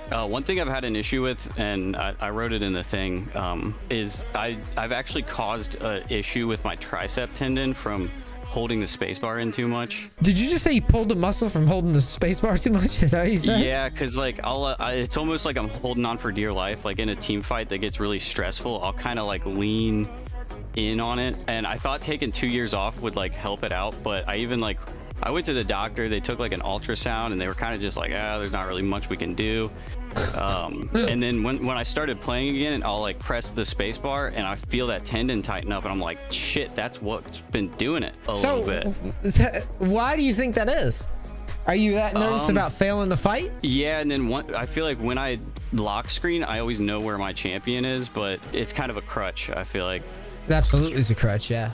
One thing I've had an issue with, and I wrote it in the thing, is I've actually caused an issue with my tricep tendon from holding the spacebar in too much. Did you just say you pulled the muscle from holding the spacebar too much? Is that what you said? Yeah, because like it's almost like I'm holding on for dear life. Like in a team fight that gets really stressful, I'll kind of like lean in on it, and I thought taking 2 years off would like help it out, but I went to the doctor. They took like an ultrasound, and they were kind of just like, there's not really much we can do. And then when I started playing again, I'll like press the space bar and I feel that tendon tighten up, and I'm like, shit, that's what's been doing it a little bit. Why do you think that is? Are you that nervous about failing the fight? Yeah, and then I feel like when I lock screen, I always know where my champion is, but it's kind of a crutch, I feel like. It absolutely is a crutch, yeah.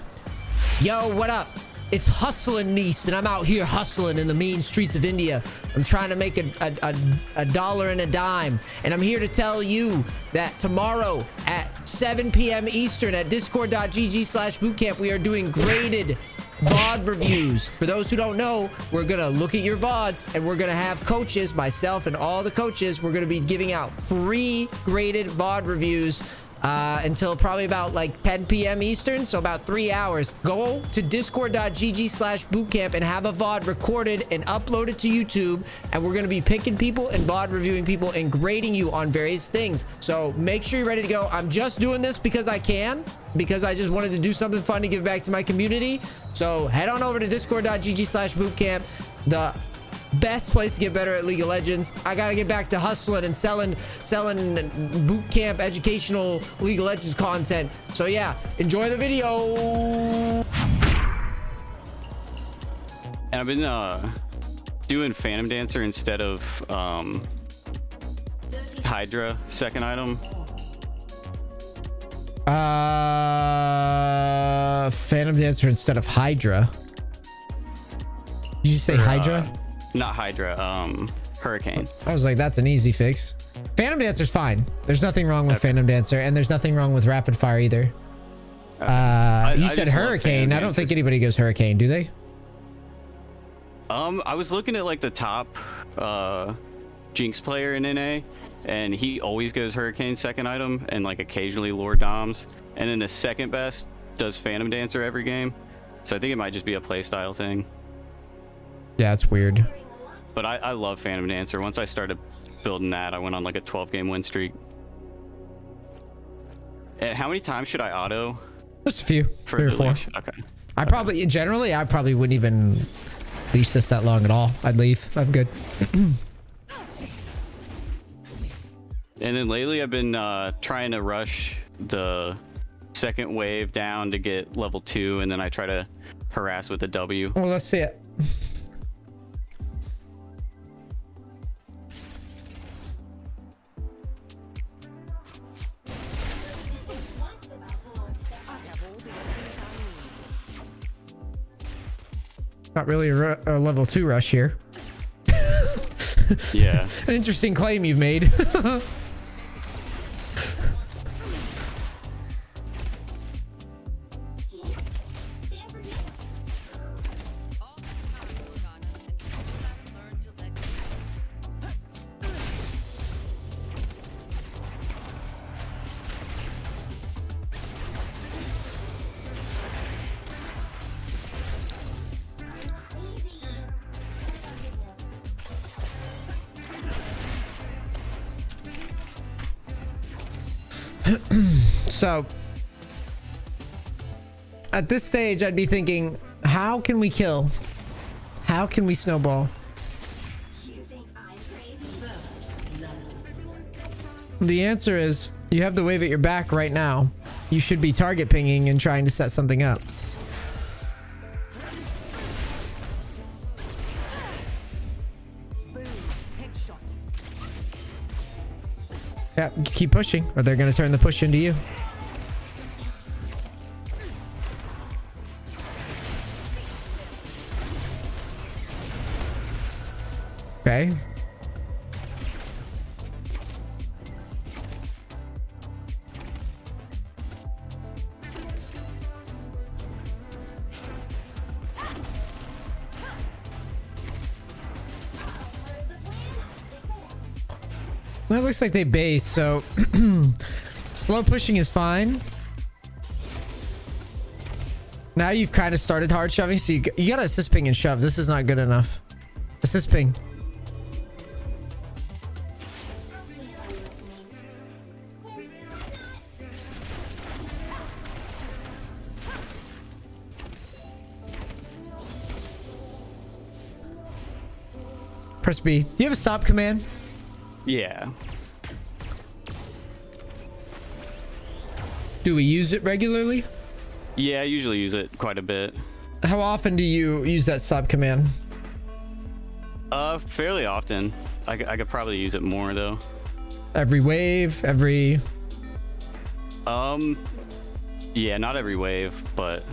Yo, what up? It's hustling NEACE, and I'm out here hustling in the mean streets of India. I'm trying to make a dollar and a dime. And I'm here to tell you that tomorrow at 7 p.m. Eastern at discord.gg/bootcamp, we are doing graded VOD reviews. For those who don't know, we're going to look at your VODs, and we're going to have coaches, myself and all the coaches, we're going to be giving out free graded VOD reviews until probably about like 10 p.m. Eastern, so about 3 hours. Go to discord.gg/bootcamp and have a VOD recorded and uploaded to YouTube, and we're going to be picking people and VOD reviewing people and grading you on various things. So make sure you're ready to go. I'm just doing this because I can, because I just wanted to do something fun to give back to my community. So head on over to discord.gg/bootcamp. The best place to get better at League of Legends. I gotta get back to hustling and selling boot camp educational League of Legends content. So yeah, enjoy the video. And I've been doing Phantom Dancer instead of Hydra second item. Phantom Dancer instead of Hydra. Did you say Hydra? Not Hydra, Hurricane. I was like, that's an easy fix. Phantom Dancer's fine. There's nothing wrong with Phantom Dancer, and there's nothing wrong with Rapid Fire either. You said Hurricane. I don't think anybody goes Hurricane, do they? I was looking at like the top Jinx player in NA, and he always goes Hurricane second item and like occasionally Lord Doms, and then the second best does Phantom Dancer every game. So I think it might just be a playstyle thing. Yeah, it's weird. But I love Phantom Dancer. Once I started building that, I went on like a 12-game win streak. And how many times should I auto? Just a few, 3 or 4. Leash? Okay. I probably wouldn't even leash this that long at all. I'd leave. I'm good. And then lately I've been trying to rush the second wave down to get level 2, and then I try to harass with a W. Well, let's see it. Not really a level 2 rush here. Yeah. An interesting claim you've made. So at this stage, I'd be thinking, how can we kill? How can we snowball? The answer is you have the wave at your back right now. You should be target pinging and trying to set something up. Yeah, just keep pushing, or they're gonna turn the push into you. Okay. That looks like they base, so slow pushing is fine. Now you've kind of started hard shoving, so you gotta assist ping and shove. This is not good enough. Assist ping. Press B. Do you have a stop command? Yeah. Do we use it regularly? Yeah, I usually use it quite a bit. How often do you use that stop command? Fairly often. I could probably use it more though. Every wave, every... Yeah, not every wave, but...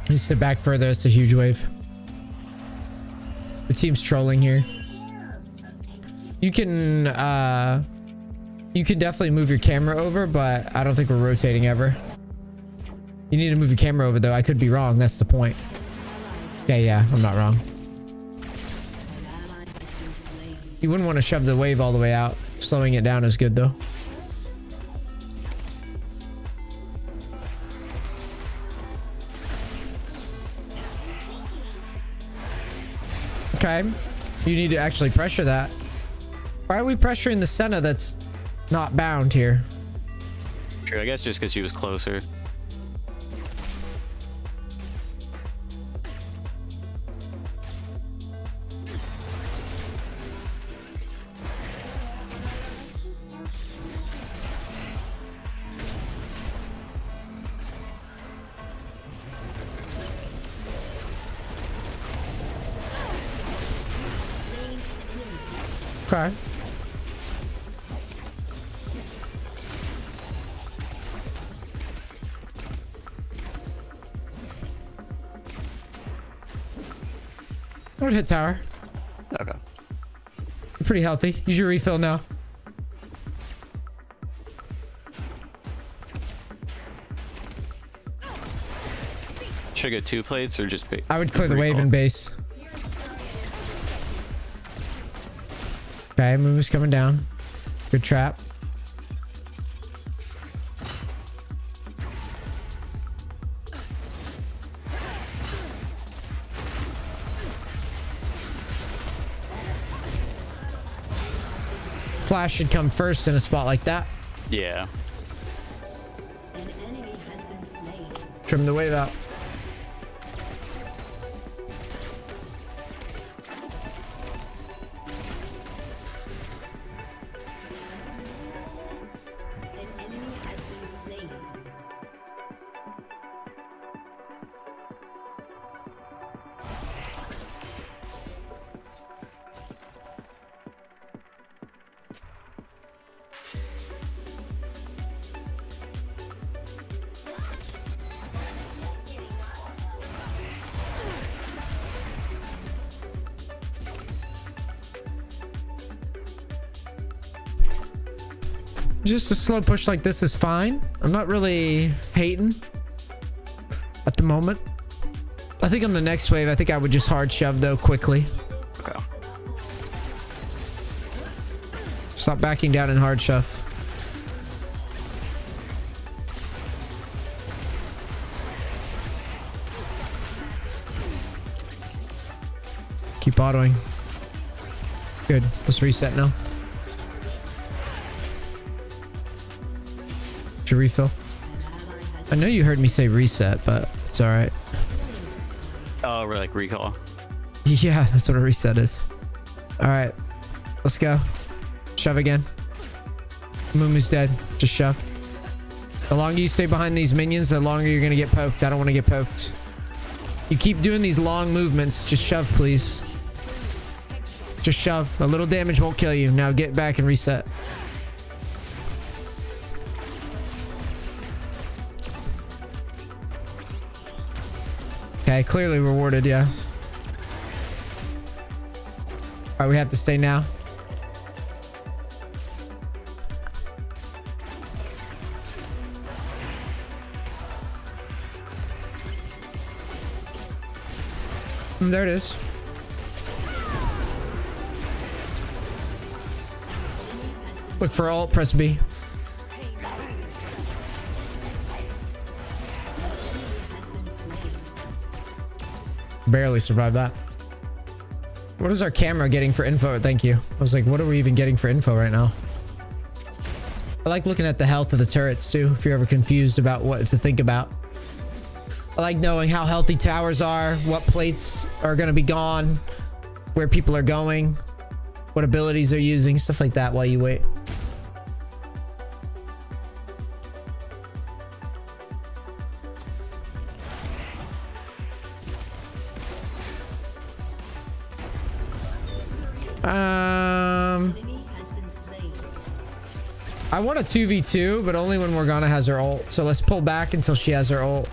You sit back further. It's a huge wave. The team's trolling here. You can definitely move your camera over, but I don't think we're rotating ever. You need to move your camera over though. I could be wrong. That's the point. Yeah, I'm not wrong. You wouldn't want to shove the wave all the way out. Slowing it down is good though. Okay, you need to actually pressure that. Why are we pressuring the Senna that's not bound here? Sure, I guess just because she was closer. Okay. I would hit tower. Okay. You're pretty healthy. Use your refill now. Should I get 2 plates or just... I would clear the wave and base. Okay, move's coming down. Good trap. Flash should come first in a spot like that. Yeah. Trim the wave out. Just a slow push like this is fine. I'm not really hating at the moment. I think on the next wave, I think I would just hard shove though quickly. Okay. Stop backing down and hard shove. Keep autoing. Good. Let's reset now. To refill. I know you heard me say reset, but it's all right. Oh, we're like recall. Yeah, that's what a reset is. All right, let's go. Shove again. Mumu's dead. Just shove. The longer you stay behind these minions, the longer you're gonna get poked. I don't want to get poked. You keep doing these long movements. Just shove, please. Just shove. A little damage won't kill you. Now get back and reset. Okay, clearly rewarded, yeah. All right, we have to stay now. There it is. Look for alt, press B. Barely survived that. What is our camera getting for info? Thank you. I was like, what are we even getting for info right now? I like looking at the health of the turrets too, if you're ever confused about what to think about. I like knowing how healthy towers are, what plates are going to be gone, where people are going, what abilities they're using, stuff like that while you wait. I want a 2v2, but only when Morgana has her ult. So let's pull back until she has her ult.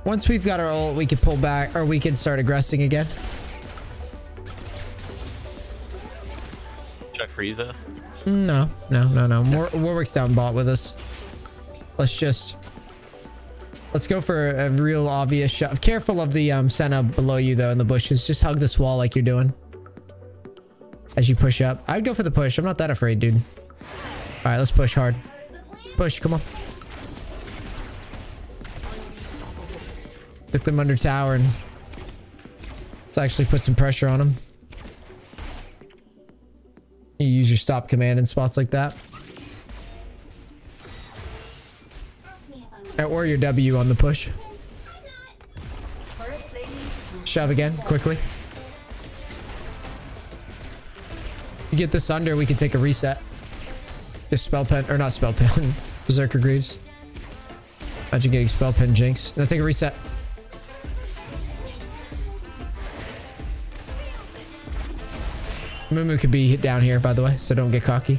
Once we've got our ult, we can pull back, or we can start aggressing again. Should I freeze it? No. Warwick's down bot with us. Let's go for a real obvious shot. Careful of the Senna below you though in the bushes. Just hug this wall like you're doing as you push up. I'd go for the push. I'm not that afraid, dude. All right, let's push hard. Push, come on. Put them under tower and let's actually put some pressure on them. You use your stop command in spots like that. Or your W on the push. Shove again, quickly. You get this under, we can take a reset. Just spell pen, or not spell pen. Berserker Greaves. Imagine getting spell pen Jinx. Now take a reset. Mumu could be down here, by the way, so don't get cocky.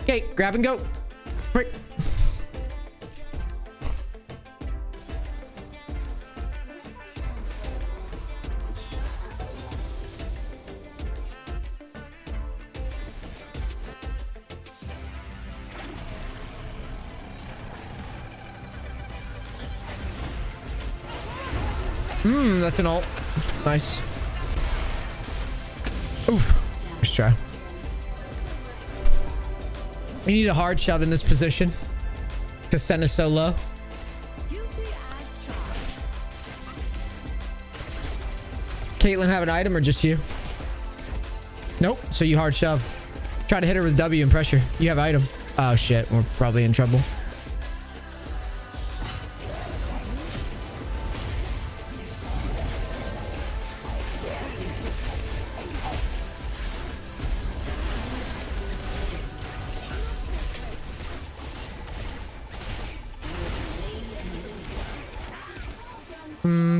Okay, grab and go. Right. That's an ult. Nice. Oof. Nice try. We need a hard shove in this position because Senna's so low. Caitlyn have an item or just you? Nope. So you hard shove. Try to hit her with W and pressure. You have item. Oh shit. We're probably in trouble.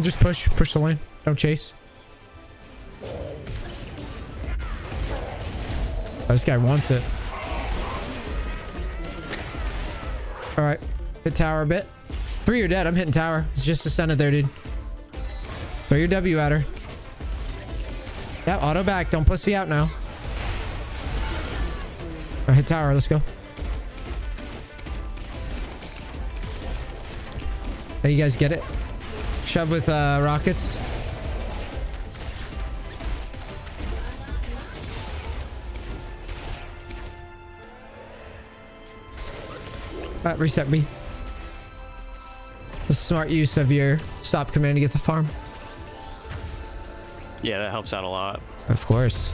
Just push the lane. Don't chase. Oh, this guy wants it. All right, hit tower a bit. 3 are dead. I'm hitting tower. It's just a Senna there, dude. Throw your W at her. Yeah, auto back. Don't pussy out now. All right, hit tower. Let's go. Hey, you guys get it? Shove with rockets. Reset me. The smart use of your stop command to get the farm. Yeah, that helps out a lot. Of course.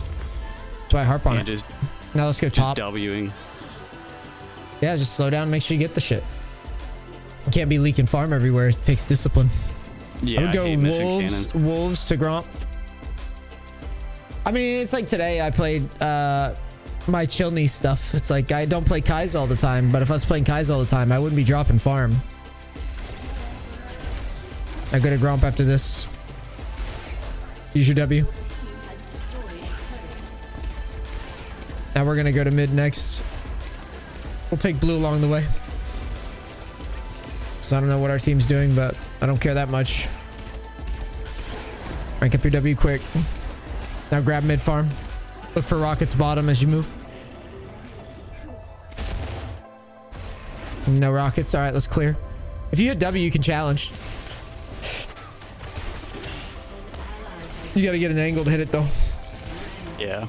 That's why I harp on it. Just, now let's go top. Wing. Yeah, just slow down and make sure you get the shit. You can't be leaking farm everywhere. It takes discipline. Yeah, I would go hate wolves to Gromp. I mean, it's like today I played my chill knee stuff. It's like I don't play Kai's all the time, but if I was playing Kai's all the time, I wouldn't be dropping farm. I go to Gromp after this. Use your W. Now we're gonna go to mid next. We'll take blue along the way. So I don't know what our team's doing, but I don't care that much. Rank up your W quick. Now grab mid farm. Look for rockets bottom as you move. No rockets. All right, let's clear. If you hit W, you can challenge. You gotta get an angle to hit it though. Yeah.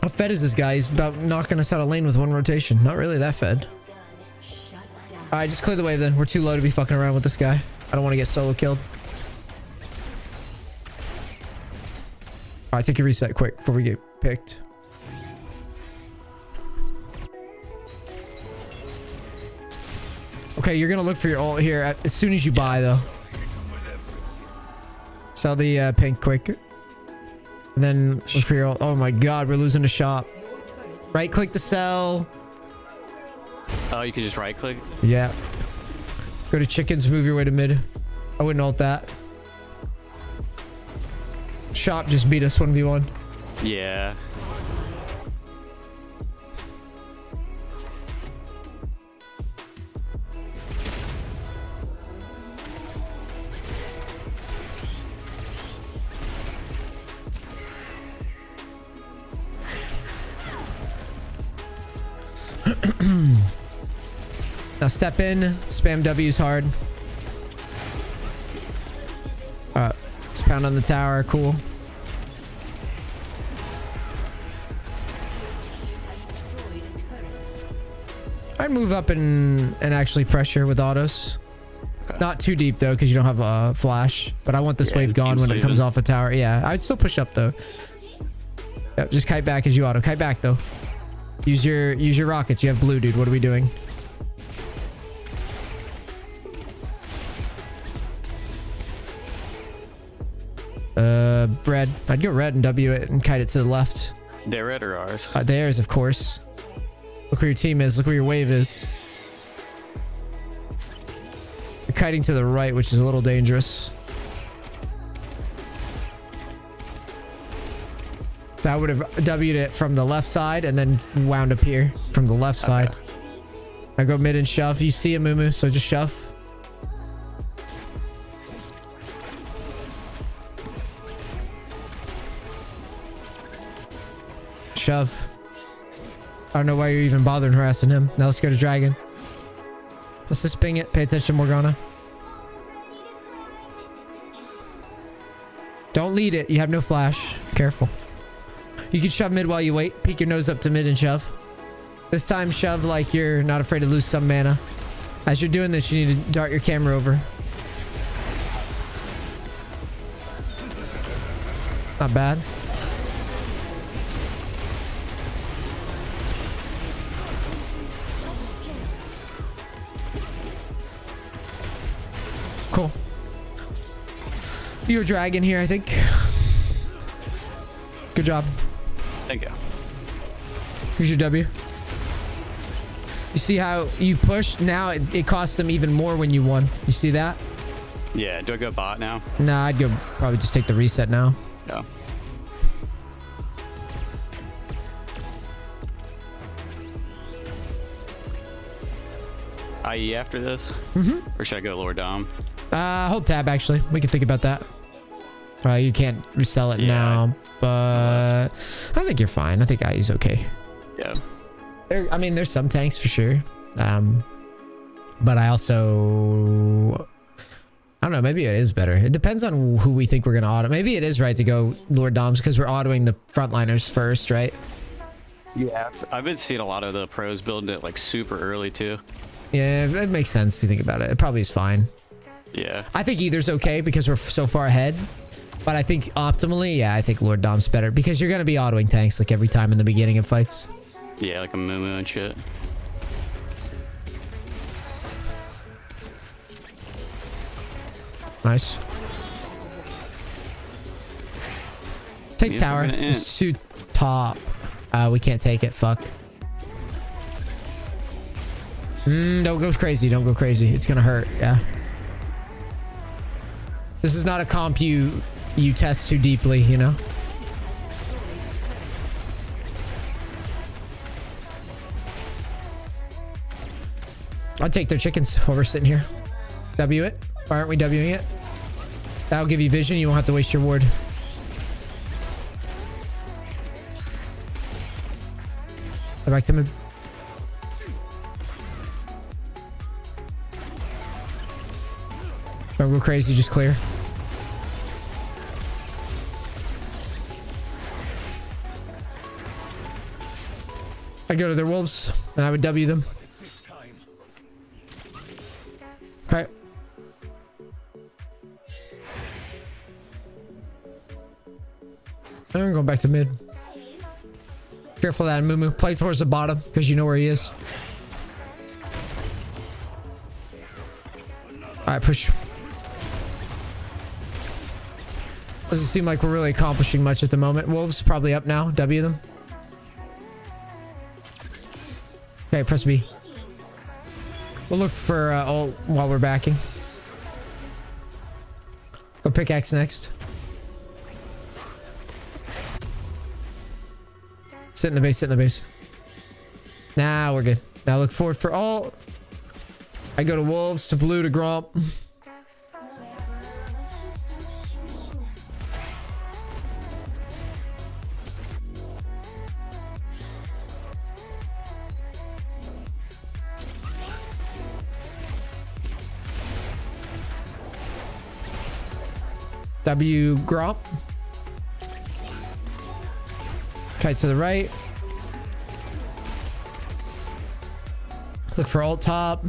How fed is this guy? He's about knocking us out of lane with one rotation. Not really that fed. Alright, just clear the wave then. We're too low to be fucking around with this guy. I don't want to get solo killed. Alright, take your reset quick before we get picked. Okay, you're gonna look for your ult here as soon as you buy though. Sell the pink quick. And then look for your ult. Oh my god, we're losing the shop. Right click to sell. Oh, you can just right click? Yeah. Go to chickens, move your way to mid. I wouldn't ult that. Shop just beat us 1v1. Yeah. Now step in, spam W's hard. Let's pound on the tower, cool. I'd move up and actually pressure with autos. Okay. Not too deep though, because you don't have a flash. But I want this wave gone when it comes off a tower. Yeah, I'd still push up though. Yep, just kite back as you auto. Kite back though. Use your rockets. You have blue, dude. What are we doing? Red. I'd go red and W it and kite it to the left. They're red or ours? Theirs, of course. Look where your team is. Look where your wave is. You're kiting to the right, which is a little dangerous. That would have W'd it from the left side and then wound up here from the left side. I go mid and shove. You see a Mumu, so just shove. Shove. I don't know why you're even bothering harassing him. Now let's go to dragon. Let's just ping it. Pay attention, Morgana. Don't lead it. You have no flash. Careful. You can shove mid while you wait. Peek your nose up to mid and shove. This time shove like you're not afraid to lose some mana. As you're doing this, you need to dart your camera over. Not bad. Cool. You're a dragon here, I think. Good job. Thank you. Here's your W. You see how you push? Now it costs them even more when you won. You see that? Yeah. Do I go bot now? Nah, I'd go probably just take the reset now. Yeah. IE after this? Or should I go lower dom? Hold tab actually. We can think about that. You can't resell it Yeah. now, but I think you're fine. I think IE's okay. Yeah. I mean, there's some tanks for sure. But I also... I don't know. Maybe it is better. It depends on who we think we're going to auto. Maybe it is right to go Lord Doms because we're autoing the frontliners first, right? Yeah. I've been seeing a lot of the pros building it like super early too. Yeah, it makes sense if you think about it. It probably is fine. Yeah. I think either's okay because we're so far ahead. But I think optimally, yeah, I think Lord Dom's better because you're going to be autoing tanks like every time in the beginning of fights. Yeah, like a Mumu and shit. Nice. Take Yeah, tower. we're gonna It's too top. We can't take it. Fuck. Don't go crazy. Don't go crazy. It's gonna hurt. Yeah. This is not a comp you test too deeply, you know? I'll take their chickens while we're sitting here. W it. Why aren't we Wing it? That'll give you vision. You won't have to waste your ward. Go back to mid. Don't go crazy. Just clear. I'd go to their wolves and I would W them. Okay. I'm going back to mid. Careful of that Moo. Play towards the bottom because you know where he is. Alright, push. Doesn't seem like we're really accomplishing much at the moment. Wolves probably up now. W them. Okay, press B. We'll look for ult while we're backing. Go pickaxe next. Sit in the base, sit in the base. Nah, we're good. Now look forward for ult. I go to wolves, to blue, to gromp. W gromp. Kite to the right. Look for ult top.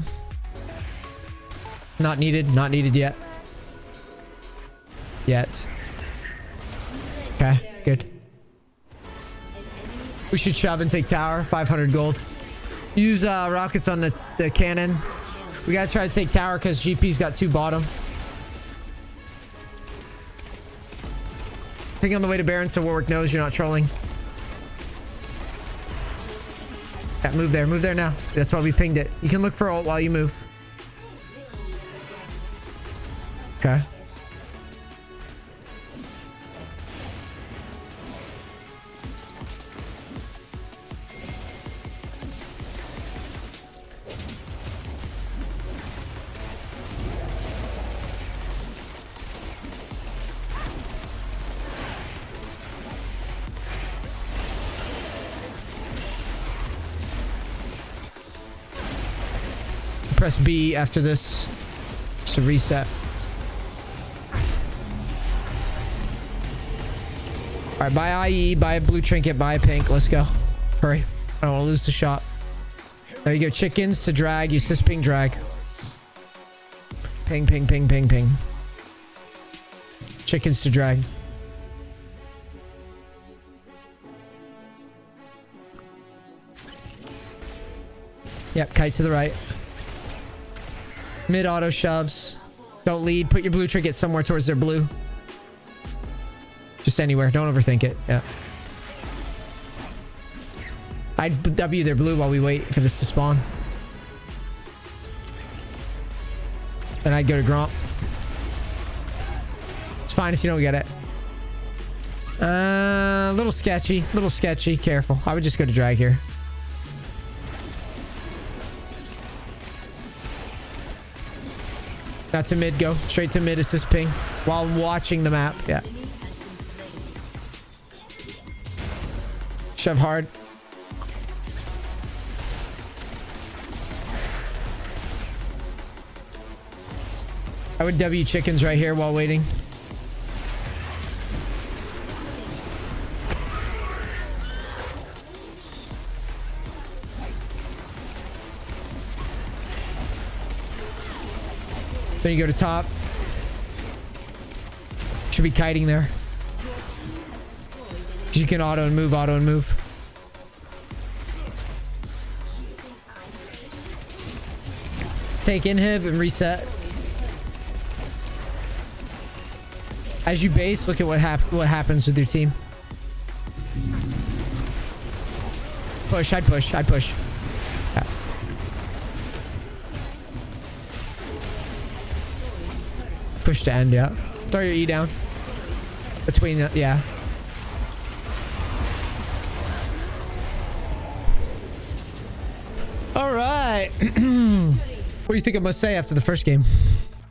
Not needed. Not needed yet. Okay, good. We should shove and take tower. 500 gold. Use rockets on the cannon. We gotta try to take tower because GP's got 2 bottom. Ping on the way to Baron so Warwick knows you're not trolling. Yeah, move there now. That's why we pinged it. You can look for ult while you move. Okay. Press B after this just to reset. All right, buy IE, buy a blue trinket, buy a pink. Let's go. Hurry. I don't want to lose the shot. There you go. Chickens to drag. You assist ping drag. Ping, ping, ping, ping, ping. Chickens to drag. Yep, kite to the right. Mid auto shoves. Don't lead. Put your blue trinket somewhere towards their blue. Just anywhere. Don't overthink it. Yeah. I'd W their blue while we wait for this to spawn. Then I'd go to Gromp. It's fine if you don't get it. Little sketchy. Little sketchy. Careful. I would just go to drag here. Not to mid, go straight to mid, assist ping while watching the map. Yeah. Shove hard. I would W chickens right here while waiting. Then you go to top. Should be kiting there. You can auto and move, auto and move. Take inhib and reset. As you base, look at what happens with your team. Push, I'd push, I'd push. Yeah. Push to end, yeah. Throw your E down. Between the, yeah. All right. What do you think I must say after the first game?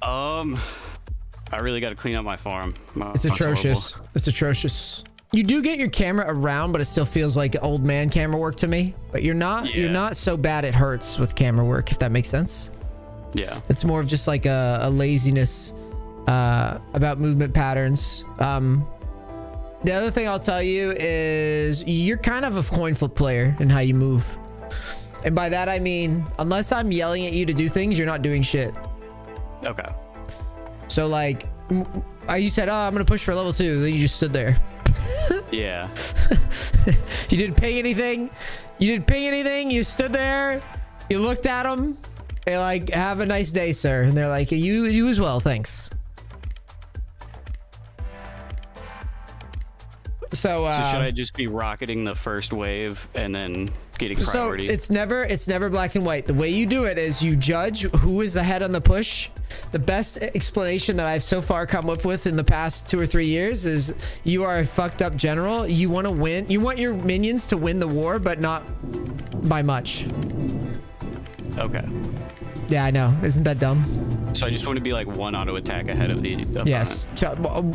I really got to clean up my farm. It's atrocious. It's atrocious. You do get your camera around, but it still feels like old man camera work to me. But you're not. Yeah. You're not so bad it hurts with camera work, if that makes sense. Yeah. It's more of just like a laziness about movement patterns. The other thing I'll tell you is you're kind of a coin flip player in how you move. And by that, I mean, unless I'm yelling at you to do things, you're not doing shit. Okay. So like, you said, oh, I'm going to push for level 2. Then you just stood there. Yeah. You didn't ping anything. You didn't ping anything. You stood there. You looked at them. You're like, have a nice day, sir. And they're like, you as well. Thanks. So should I just be rocketing the first wave and then getting priority? So it's never black and white. The way you do it is you judge who is ahead on the push. The best explanation that I've so far come up with in the past 2 or 3 years is you are a fucked up general. You want to win. You want your minions to win the war, but not by much. Okay. Yeah, I know. Isn't that dumb? So I just want to be like 1 auto attack ahead of the opponent. Yes.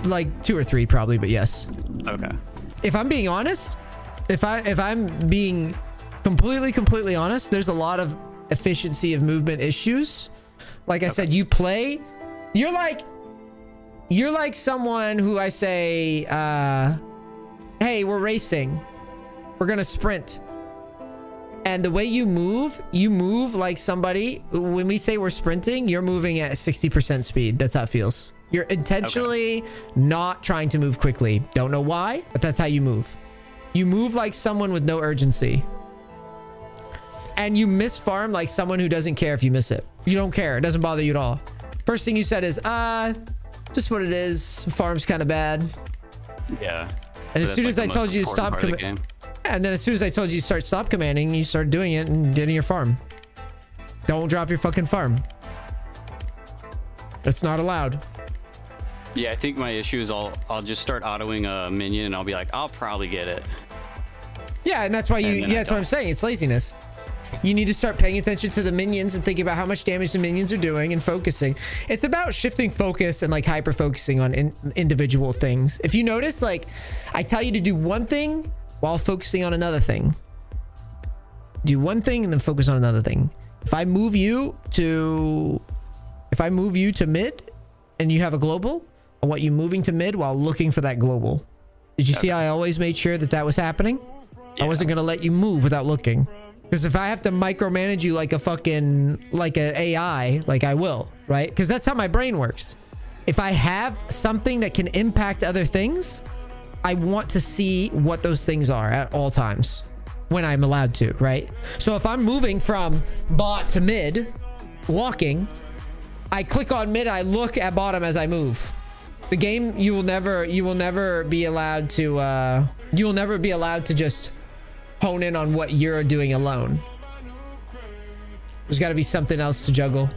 Like 2 or 3 probably, but yes. Okay. If I'm being honest, if I'm being completely honest, there's a lot of efficiency of movement issues. Like I said, you're like someone who I say, hey, we're racing. We're going to sprint. And the way you move like somebody, when we say we're sprinting, you're moving at 60% speed. That's how it feels. You're intentionally not trying to move quickly. Don't know why, but that's how you move. You move like someone with no urgency. And you miss farm like someone who doesn't care if you miss it. You don't care. It doesn't bother you at all. First thing you said is, just what it is. Farm's kind of bad. Yeah. And as soon as I told you to stop commanding, and then as soon as I told you to stop commanding, you started doing it and getting your farm. Don't drop your fucking farm. That's not allowed. Yeah, I think my issue is I'll just start autoing a minion and I'll be like, I'll probably get it. Yeah, and that's why that's what I'm saying. It's laziness. You need to start paying attention to the minions and thinking about how much damage the minions are doing and focusing. It's about shifting focus and like hyper focusing on individual things. If you notice, like I tell you to do one thing while focusing on another thing. Do one thing and then focus on another thing. If I move you to mid and you have a global, I want you moving to mid while looking for that global. Did you see how I always made sure that was happening? Yeah. I wasn't going to let you move without looking. Because if I have to micromanage you like an AI, like I will, right? Because that's how my brain works. If I have something that can impact other things, I want to see what those things are at all times when I'm allowed to, right? So if I'm moving from bot to mid, walking, I click on mid, I look at bottom as I move. The game, you will never be allowed to just hone in on what you're doing alone. There's got to be something else to juggle.